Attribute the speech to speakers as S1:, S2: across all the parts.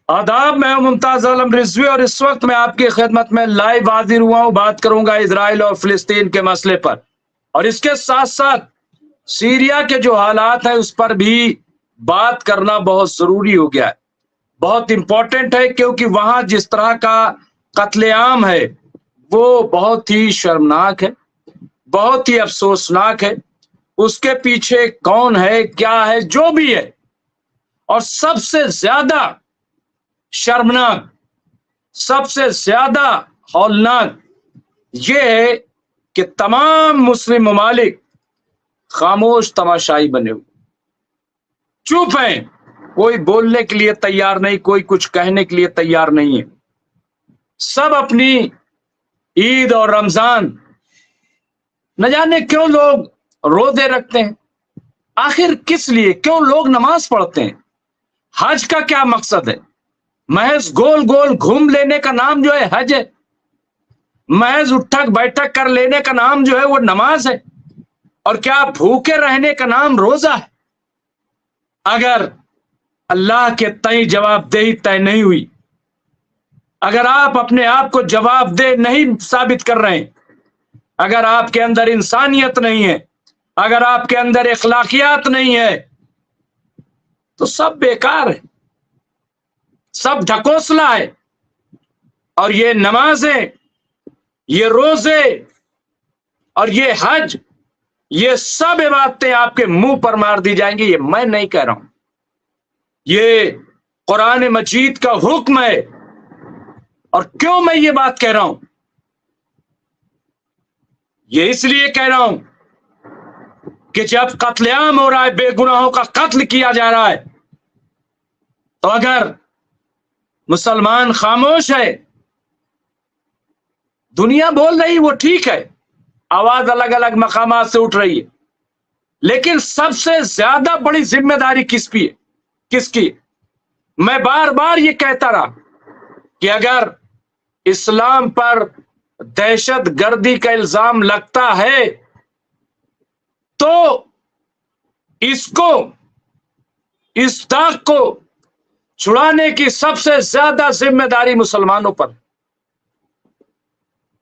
S1: आदाब, मैं हूं मुमताज आलम रिजवी और इस वक्त मैं आपकी खिदमत में लाइव हाजिर हुआ हूं। बात करूंगा इजराइल और फिलिस्तीन के मसले पर और इसके साथ साथ सीरिया के जो हालात है उस पर भी बात करना बहुत जरूरी हो गया है, बहुत इंपॉर्टेंट है, क्योंकि वहां जिस तरह का कत्लेआम है वो बहुत ही शर्मनाक है, बहुत ही अफसोसनाक है। उसके पीछे कौन है, क्या है, जो भी है, और सबसे ज्यादा शर्मनाक, सबसे ज्यादा हौलनाक ये है कि तमाम मुस्लिम ममालिक खामोश तमाशाई बने हुए, चुप हैं, कोई बोलने के लिए तैयार नहीं, कोई कुछ कहने के लिए तैयार नहीं है। सब अपनी ईद और रमजान न जाने क्यों लोग रोजे रखते हैं, आखिर किस लिए, क्यों लोग नमाज पढ़ते हैं, हज का क्या मकसद है? महज गोल गोल घूम लेने का नाम जो है हज है, महज उठक बैठक कर लेने का नाम जो है वो नमाज है, और क्या भूखे रहने का नाम रोजा है? अगर अल्लाह के तय जवाबदेही तय नहीं हुई, अगर आप अपने आप को जवाबदेह नहीं साबित कर रहे हैं, अगर आपके अंदर इंसानियत नहीं है, अगर आपके अंदर इखलाकियात नहीं है, तो सब बेकार है, सब ढकोसला है। और ये नमाजें, ये रोजे और ये हज, ये सब इबादतें आपके मुंह पर मार दी जाएंगी। ये मैं नहीं कह रहा हूं, ये कुरान मजीद का हुक्म है। और क्यों मैं ये बात कह रहा हूं? ये इसलिए कह रहा हूं कि जब कत्लेआम हो रहा है, बेगुनाहों का कत्ल किया जा रहा है, तो अगर मुसलमान खामोश है, दुनिया बोल रही वो ठीक है, आवाज अलग अलग मकामात से उठ रही है, लेकिन सबसे ज्यादा बड़ी जिम्मेदारी किसकी है? किसकी? मैं बार बार ये कहता रहा कि अगर इस्लाम पर दहशत गर्दी का इल्जाम लगता है तो इसको, इस दाग को छुड़ाने की सबसे ज्यादा जिम्मेदारी मुसलमानों पर।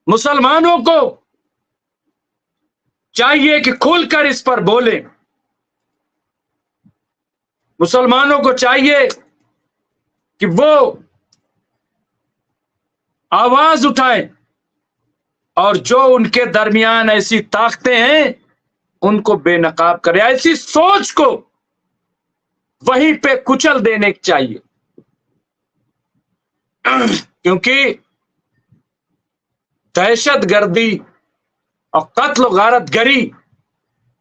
S1: मुसलमानों को चाहिए कि खुलकर इस पर बोलें, मुसलमानों को चाहिए कि वो आवाज उठाएं और जो उनके दरमियान ऐसी ताकतें हैं उनको बेनकाब करें, ऐसी सोच को वहीं पे कुचल देने की चाहिए। क्योंकि दहशत गर्दी और कत्ल गारतगरी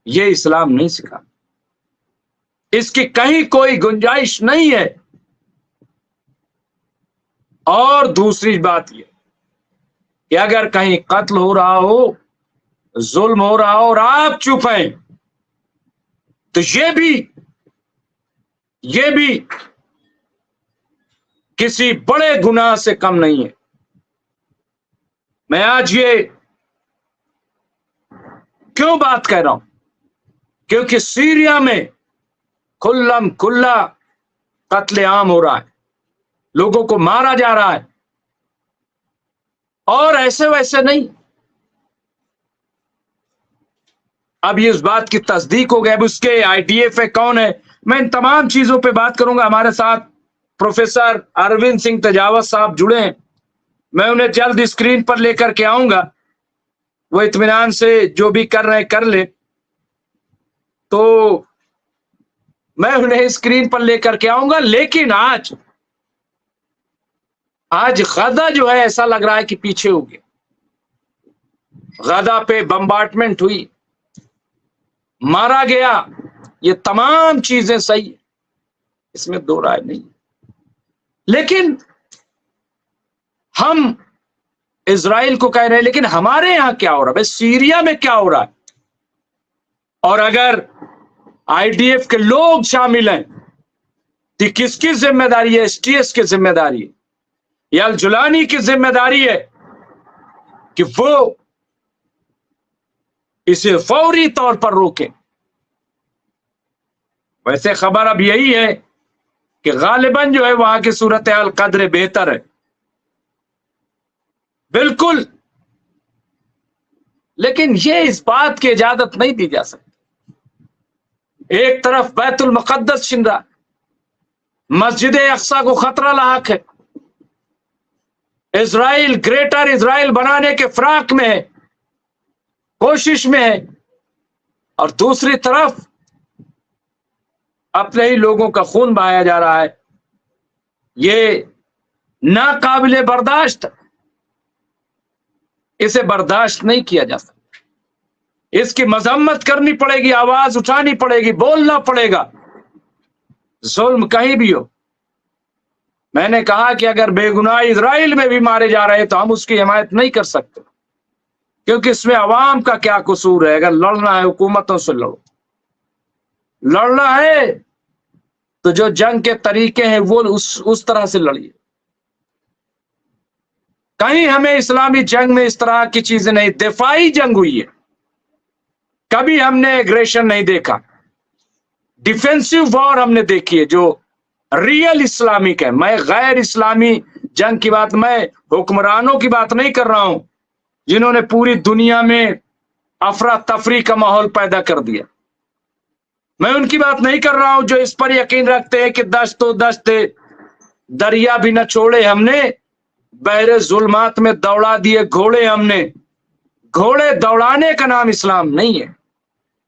S1: ये इस्लाम नहीं सिखा, इसकी कहीं कोई गुंजाइश नहीं है। और दूसरी बात ये कि अगर कहीं कत्ल हो रहा हो, जुल्म हो रहा हो और आप चुप हैं, तो ये भी किसी बड़े गुनाह से कम नहीं है। मैं आज ये क्यों बात कह रहा हूं? क्योंकि सीरिया में खुल्लम खुल्ला कत्लेआम हो रहा है, लोगों को मारा जा रहा है, और ऐसे वैसे नहीं। अब ये इस बात की तस्दीक हो गया, अब उसके आईडीएफ है, कौन है, मैं इन तमाम चीजों पे बात करूंगा। हमारे साथ प्रोफेसर अरविंद सिंह तजावत साहब जुड़े हैं, मैं उन्हें जल्द स्क्रीन पर लेकर के आऊंगा, वो इत्मीनान से जो भी कर रहे हैं कर ले, तो मैं उन्हें स्क्रीन पर लेकर के आऊंगा। लेकिन आज गदा जो है ऐसा लग रहा है कि पीछे हो गया। गदा पे बम्बार्टमेंट हुई, मारा गया, ये तमाम चीजें सही है, इसमें दो राय नहीं। लेकिन हम इजराइल को कह रहे हैं, लेकिन हमारे यहां क्या हो रहा है, सीरिया में क्या हो रहा है? और अगर आईडीएफ के लोग शामिल हैं तो किसकी जिम्मेदारी है? एसटीएस की जिम्मेदारी है या अल जुलानी की जिम्मेदारी है कि वो इसे फौरी तौर पर रोकें। वैसे खबर अब यही है کہ غالباً جو ہے وہاں کی صورتحال قدر بہتر ہے، بالکل، لیکن یہ اس بات کی اجازت نہیں دی جا سکتی۔ ایک طرف بیت المقدس چھن رہا، مسجد اقصی کو خطرہ لاحق ہے، اسرائیل گریٹر اسرائیل بنانے کے فراق میں ہے، کوشش میں ہے، اور دوسری طرف اپنے ہی لوگوں کا خون بہایا جا رہا ہے۔ یہ ناقابل برداشت، اسے برداشت نہیں کیا جا سکتا، اس کی مذمت کرنی پڑے گی، آواز اٹھانی پڑے گی، بولنا پڑے گا، ظلم کہیں بھی ہو۔ میں نے کہا کہ اگر بے گناہ اسرائیل میں بھی مارے جا رہے تو ہم اس کی حمایت نہیں کر سکتے، کیونکہ اس میں عوام کا کیا قصور ہے؟ اگر لڑنا ہے حکومتوں سے لڑو، لڑنا ہے تو جو جنگ کے طریقے ہیں وہ اس طرح سے لڑیے۔ کہیں ہمیں اسلامی جنگ میں اس طرح کی چیزیں نہیں، دفاعی جنگ ہوئی ہے، کبھی ہم نے ایگریشن نہیں دیکھا، ڈیفینسو وار ہم نے دیکھی ہے جو ریئل اسلامک ہے۔ میں غیر اسلامی جنگ کی بات، میں حکمرانوں کی بات نہیں کر رہا ہوں جنہوں نے پوری دنیا میں افراتفری کا ماحول پیدا کر دیا، میں ان کی بات نہیں کر رہا ہوں جو اس پر یقین رکھتے ہیں کہ دشت و دشت دریا بھی نہ چھوڑے ہم نے، بحر ظلمات میں دوڑا دیے گھوڑے ہم نے۔ گھوڑے دوڑانے کا نام اسلام نہیں ہے،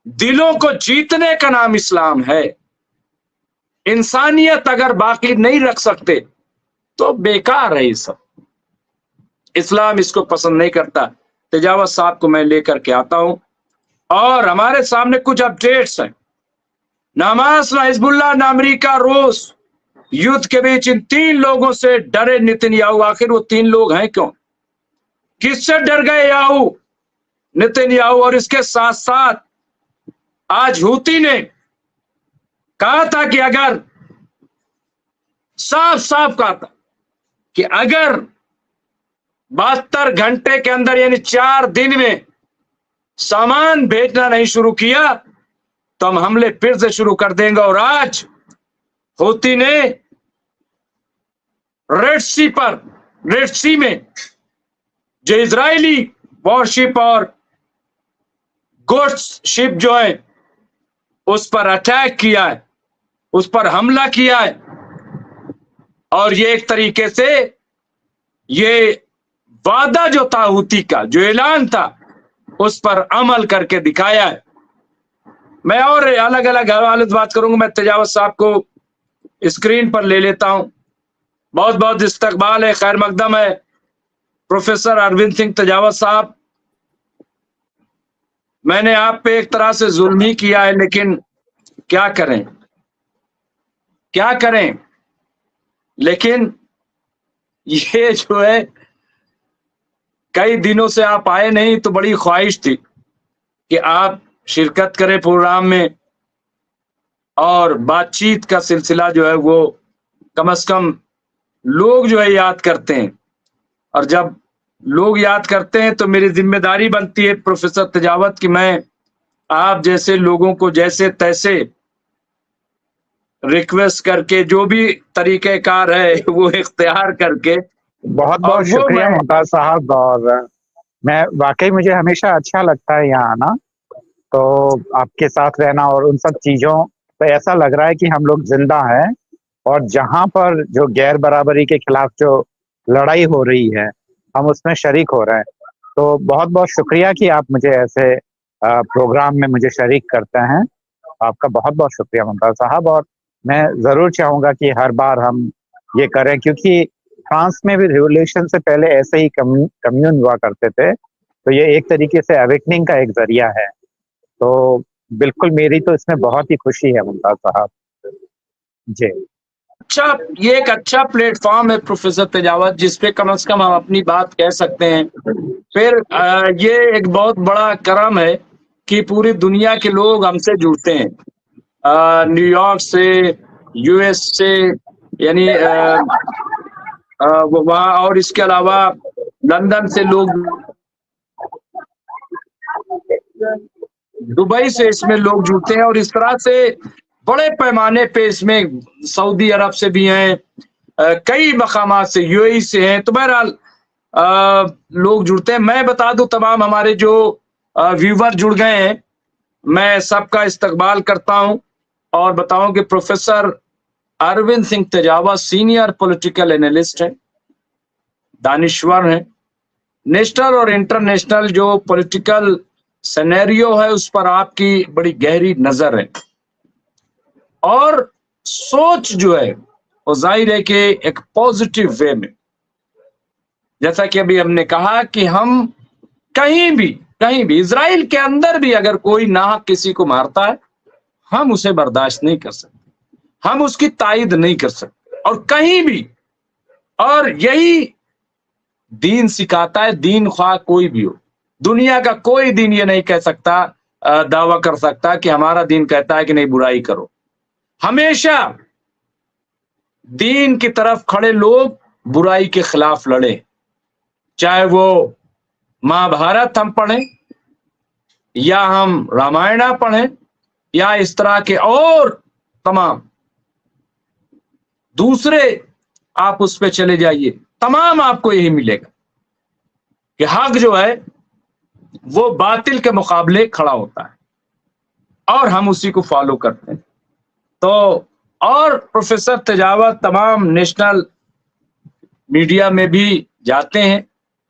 S1: دلوں کو جیتنے کا نام اسلام ہے۔ انسانیت اگر باقی نہیں رکھ سکتے تو بیکار ہے یہ سب، اسلام اس کو پسند نہیں کرتا۔ تجاوز صاحب کو میں لے کر کے آتا ہوں، اور ہمارے سامنے کچھ اپڈیٹس ہیں۔ نہ حماس، نہ حزب اللہ، نہ امریکہ، روس، یدھ کے بیچ ان تین لوگوں سے ڈرے نتن یاہو۔ آخر وہ تین لوگ ہیں کیوں؟ کس سے ڈر گئے یاہو؟ نتن یاہو۔ اور اس کے ساتھ ساتھ آج ہوتی نے کہا تھا کہ اگر صاف صاف کہا تھا کہ اگر 72 گھنٹے کے اندر یعنی 4 دن میں سامان بھیجنا نہیں شروع کیا تو ہم حملے پھر سے شروع کر دیں گے۔ اور آج ہوتی نے ریڈ سی میں جو اسرائیلی وارشپ اور گوشت شپ جو ہے اس پر اٹیک کیا ہے، اس پر حملہ کیا ہے، اور یہ ایک طریقے سے یہ وعدہ جو تھا ہوتی کا، جو اعلان تھا، اس پر عمل کر کے دکھایا ہے۔ میں اور الگ الگ حوالے سے بات کروں گا، میں تجاوز صاحب کو اسکرین پر لے لیتا ہوں۔ بہت بہت استقبال ہے، خیر مقدم ہے پروفیسر اروند سنگھ تجاوز صاحب۔ میں نے آپ پہ ایک طرح سے ظلم ہی کیا ہے، لیکن کیا کریں کیا کریں، لیکن یہ جو ہے کئی دنوں سے آپ آئے نہیں تو بڑی خواہش تھی کہ آپ شرکت کریں پروگرام میں، اور بات چیت کا سلسلہ جو ہے وہ کم از کم لوگ جو ہے یاد کرتے ہیں، اور جب لوگ یاد کرتے ہیں تو میری ذمہ داری بنتی ہے پروفیسر تجاوز کہ میں آپ جیسے لوگوں کو جیسے تیسے ریکویسٹ کر کے جو بھی طریقہ کار ہے وہ اختیار کر کے،
S2: بہت
S1: اور
S2: بہت
S1: وہ
S2: شکریہ
S1: میں
S2: ممتاز صاحب، اور میں واقعی مجھے ہمیشہ اچھا لگتا ہے یہاں آنا، تو آپ کے ساتھ رہنا اور ان سب چیزوں پہ ایسا لگ رہا ہے کہ ہم لوگ زندہ ہیں، اور جہاں پر جو غیر برابری کے خلاف جو لڑائی ہو رہی ہے ہم اس میں شریک ہو رہے ہیں۔ تو بہت بہت شکریہ کہ آپ مجھے ایسے پروگرام میں مجھے شریک کرتے ہیں، آپ کا بہت بہت شکریہ ممتاز صاحب۔ اور میں ضرور چاہوں گا کہ ہر بار ہم یہ کریں، کیونکہ فرانس میں بھی ریولیوشن سے پہلے ایسے ہی کمیون ہوا کرتے تھے، تو یہ ایک طریقے سے اویکننگ کا ایک ذریعہ ہے۔ تو بالکل میری تو اس میں بہت ہی خوشی ہے ممتاز صاحب جی۔
S1: اچھا، یہ ایک اچھا پلیٹ فارم ہے پروفیسر تجاوز جس پہ کم از کم ہم اپنی بات کہہ سکتے ہیں۔ پھر یہ ایک بہت بڑا کرم ہے کہ پوری دنیا کے لوگ ہم سے جڑتے ہیں، نیو یارک سے، یو ایس سے، یعنی وہاں، اور اس کے علاوہ لندن سے لوگ، دبئی سے اس میں لوگ جڑتے ہیں، اور اس طرح سے बड़े पैमाने पे इसमें सऊदी अरब से भी हैं, कई मकामात से, यूएई से हैं, तो बहरहाल लोग जुड़ते हैं। मैं बता दूं तमाम हमारे जो व्यूवर जुड़ गए हैं, मैं सबका इस्तकबाल करता हूं और बताऊं कि professor Arvind Singh Tejawa senior political analyst है, दानिश्वर हैं, नेशनल और इंटरनेशनल जो पॉलिटिकल सिनेरियो है उस पर आपकी बड़ी गहरी नजर है और सोच जो है वो जाहिर है कि एक पॉजिटिव वे में, जैसा कि अभी हमने कहा कि हम कहीं भी इजराइल के अंदर भी अगर कोई नाहक किसी को मारता है, हम उसे बर्दाश्त नहीं कर सकते, हम उसकी तायद नहीं कर सकते, और कहीं भी। और यही दीन सिखाता है, दीन ख्वाह कोई भी हो, दुनिया का कोई दीन ये नहीं कह सकता, दावा कर सकता कि हमारा दीन कहता है कि नहीं बुराई करो। हमेशा दीन की तरफ खड़े लोग बुराई के खिलाफ लड़े, चाहे वो महाभारत हम पढ़ें या हम रामायण पढ़ें या इस तरह के और तमाम दूसरे, आप उस पे चले जाइए, तमाम आपको यही मिलेगा कि हक जो है वो बातिल के मुकाबले खड़ा होता है और हम उसी को फॉलो करते हैं। तो और प्रोफेसर तेजावा तमाम नेशनल मीडिया में भी जाते हैं,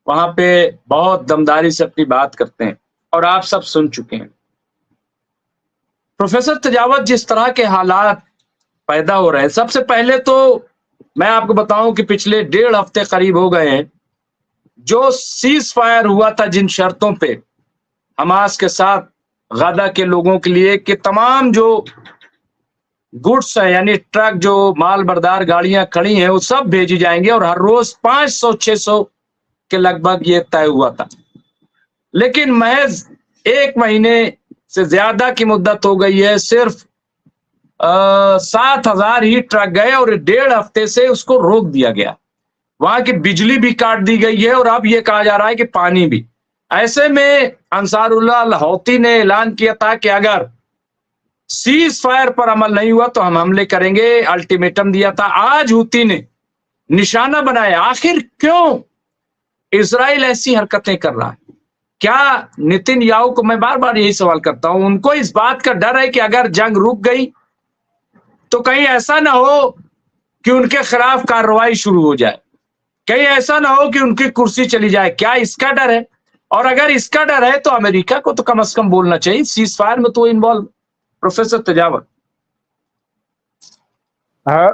S1: वहां पे बहुत दमदारी से अपनी बात करते हैं और आप सब सुन चुके हैं। प्रोफेसर तेजावत जिस तरह के हालात पैदा हो रहे हैं, सबसे पहले तो मैं आपको बताऊं कि पिछले 1.5 हफ्ते करीब हो गए हैं जो सीज फायर हुआ था जिन शर्तों पे हमास के साथ गदा के लोगों के लिए कि तमाम जो गुड्स है यानी ट्रक जो माल बरदार गाड़ियां खड़ी हैं वो सब भेजी जाएंगे और हर रोज 500-600 के लगभग ये तय हुआ था। लेकिन महज 1 महीने से ज्यादा की मुद्दत हो गई है, सिर्फ 7,000 ही ट्रक गए और 1.5 हफ्ते से उसको रोक दिया गया। वहां की बिजली भी काट दी गई है और अब ये कहा जा रहा है कि पानी भी। ऐसे में अंसारुल्लाह अल हौती ने ऐलान किया था कि अगर सीज फायर पर अमल नहीं हुआ तो हम हमले करेंगे, अल्टीमेटम दिया था। आज हूती ने निशाना बनाया। आखिर क्यों इजराइल ऐसी हरकतें कर रहा है? क्या नितिन याहू को, मैं बार बार यही सवाल करता हूं, उनको इस बात का डर है कि अगर जंग रुक गई तो कहीं ऐसा ना हो कि उनके खिलाफ कार्रवाई शुरू हो जाए, कहीं ऐसा ना हो कि उनकी कुर्सी चली जाए? क्या इसका डर है? और अगर इसका डर है तो अमेरिका को तो कम से कम बोलना चाहिए, सीज फायर में तो इन्वॉल्व। प्रोफेसर तेजावत।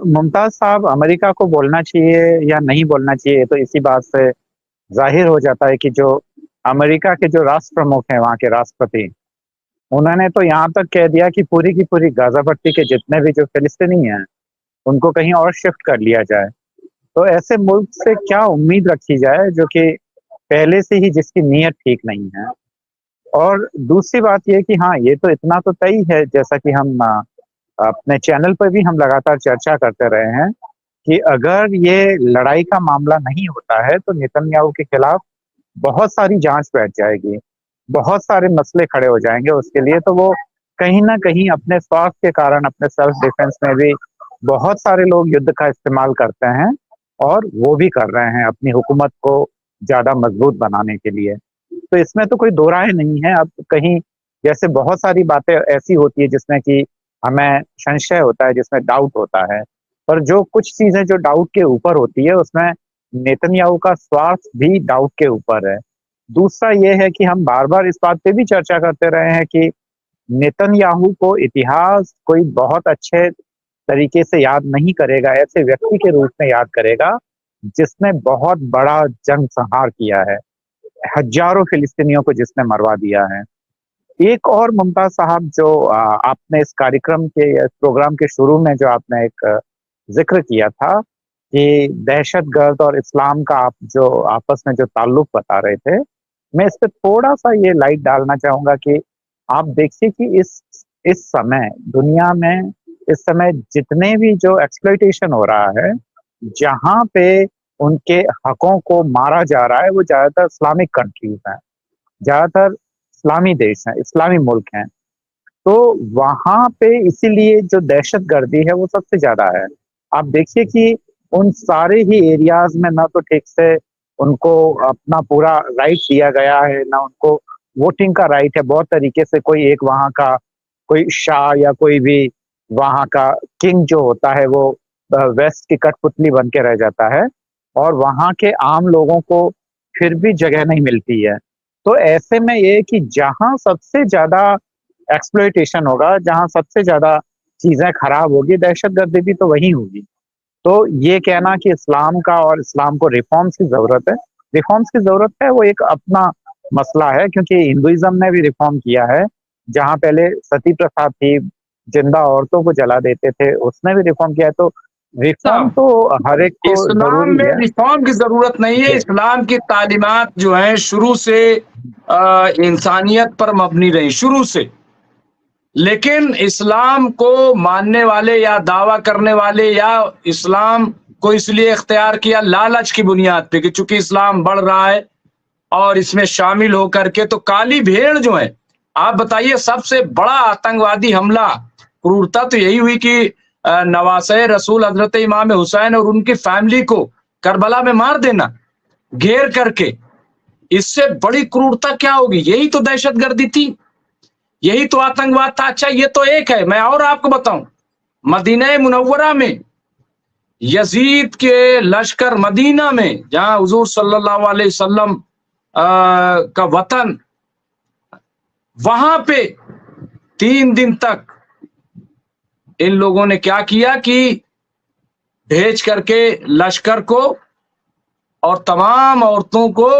S2: मुमताज साहब, अमेरिका को बोलना चाहिए या नहीं बोलना चाहिए तो इसी बात से जाहिर हो जाता है कि जो अमेरिका के जो राष्ट्र प्रमुख हैं, वहाँ के राष्ट्रपति, उन्होंने तो यहाँ तक कह दिया कि पूरी की पूरी गाजा पट्टी के जितने भी जो फिलिस्तीनी हैं उनको कहीं और शिफ्ट कर लिया जाए। तो ऐसे मुल्क से क्या उम्मीद रखी जाए जो कि पहले से ही जिसकी नीयत ठीक नहीं है। और दूसरी बात यह कि हाँ, ये तो इतना तो तय है, जैसा कि हम अपने चैनल पर भी हम लगातार चर्चा करते रहे हैं कि अगर ये लड़ाई का मामला नहीं होता है तो नेतन्याहू के खिलाफ बहुत सारी जांच बैठ जाएगी, बहुत सारे मसले खड़े हो जाएंगे उसके लिए। तो वो कहीं ना कहीं अपने स्वार्थ के कारण, अपने सेल्फ डिफेंस में भी बहुत सारे लोग युद्ध का इस्तेमाल करते हैं और वो भी कर रहे हैं अपनी हुकूमत को ज्यादा मजबूत बनाने के लिए। तो इसमें तो कोई दो राय नहीं है। अब कहीं जैसे बहुत सारी बातें ऐसी होती है जिसमें कि हमें संशय होता है, जिसमें डाउट होता है, पर जो कुछ चीजें जो डाउट के ऊपर होती है उसमें नेतन्याहू का स्वार्थ भी डाउट के ऊपर है। दूसरा ये है कि हम बार बार इस बात पे भी चर्चा करते रहे हैं कि नेतन्याहू को इतिहास कोई बहुत अच्छे तरीके से याद नहीं करेगा, ऐसे व्यक्ति के रूप में याद करेगा जिसने बहुत बड़ा जंग संहार किया है, हजारों फिलिस्तीनियों को जिसने मरवा दिया है। एक और मुमताज साहब, जो आपने इस कार्यक्रम के, इस प्रोग्राम के शुरू में जो आपने एक जिक्र किया था कि दहशतगर्द और इस्लाम का आप जो आपस में जो ताल्लुक बता रहे थे, मैं इस पे थोड़ा सा ये लाइट डालना चाहूंगा कि आप देखिए कि इस समय दुनिया में इस समय जितने भी जो एक्सप्लॉइटेशन हो रहा है, जहां पे उनके हकों को मारा जा रहा है, वो ज्यादातर इस्लामिक कंट्रीज हैं, ज्यादातर इस्लामी देश हैं, इस्लामी मुल्क हैं। تو وہاں پہ اسی لیے جو دہشت گردی ہے وہ سب سے زیادہ ہے. آپ دیکھیے کہ ان سارے ہی ایریاز میں نہ تو ٹھیک سے ان کو اپنا پورا رائٹ دیا گیا ہے، نہ ان کو ووٹنگ کا رائٹ ہے. بہت طریقے سے کوئی ایک وہاں کا کوئی شاہ یا کوئی بھی وہاں کا کنگ جو ہوتا ہے وہ ویسٹ کی کٹ پتلی بن کے رہ جاتا ہے، اور وہاں کے عام لوگوں کو پھر بھی جگہ نہیں ملتی ہے. تو ایسے میں یہ کہ جہاں سب سے زیادہ ایکسپلوئٹیشن ہوگا، جہاں سب سے زیادہ چیزیں خراب ہوگی، دہشت گردی بھی تو وہی ہوگی. تو یہ کہنا کہ اسلام کا اور اسلام کو ریفارمز کی ضرورت ہے، ریفارمز کی ضرورت ہے، وہ ایک اپنا مسئلہ ہے. کیونکہ ہندوازم نے بھی ریفارم کیا ہے، جہاں پہلے ستی پرتھا تھی، زندہ عورتوں کو جلا دیتے تھے، اس نے بھی ریفارم کیا ہے. تو ریفارم تو ہر ایک کو
S1: اسلام
S2: ضروری
S1: میں
S2: ہے.
S1: ریفارم کی ضرورت نہیں ہے.
S2: جی
S1: اسلام کی تعلیمات جو ہیں شروع سے انسانیت پر مبنی رہی، شروع سے. لیکن اسلام کو ماننے والے یا دعویٰ کرنے والے یا اسلام کو اس لیے اختیار کیا لالچ کی بنیاد پہ کہ چونکہ اسلام بڑھ رہا ہے اور اس میں شامل ہو کر کے، تو کالی بھیڑ جو ہے، آپ بتائیے سب سے بڑا آتنکوادی حملہ کرورتا تو یہی ہوئی کہ نواسۂ رسول حضرت امام حسین اور ان کی فیملی کو کربلا میں مار دینا گھیر کر کے. اس سے بڑی کرورتا کیا ہوگی؟ یہی تو دہشت گردی تھی، یہی تو آتنکواد تھا. اچھا یہ تو ایک ہے، میں اور آپ کو بتاؤں، مدینہ منورہ میں یزید کے لشکر، مدینہ میں جہاں حضور صلی اللہ علیہ وسلم کا وطن، وہاں پہ 3 دن تک ان لوگوں نے کیا کیا کہ بھیج کر کے لشکر کو اور تمام عورتوں کو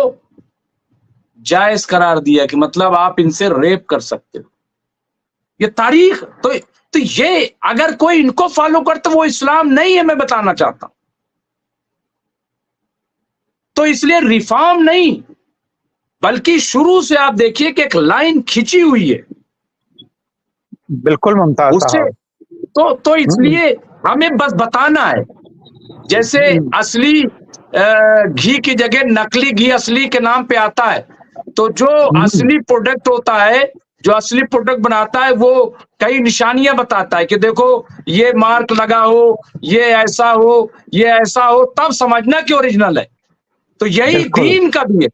S1: جائز قرار دیا کہ مطلب آپ ان سے ریپ کر سکتے ہو. یہ تاریخ تو یہ اگر کوئی ان کو فالو کرتا وہ اسلام نہیں ہے، میں بتانا چاہتا ہوں. تو اس لیے ریفارم نہیں، بلکہ شروع سے آپ دیکھیے کہ ایک لائن کھینچی ہوئی ہے
S2: بالکل ممتاز
S1: اس سے.
S2: صاحب.
S1: تو اس لیے ہمیں بس بتانا ہے، جیسے اصلی گھی کی جگہ نکلی گھی اصلی کے نام پہ آتا ہے. تو جو اصلی پروڈکٹ ہوتا ہے، جو اصلی پروڈکٹ بناتا ہے، وہ کئی نشانیاں بتاتا ہے کہ دیکھو یہ مارک لگا ہو، یہ ایسا ہو، یہ ایسا ہو، تب سمجھنا کہ اوریجنل ہے. تو یہی
S2: بالکل
S1: دین کا بھی ہے.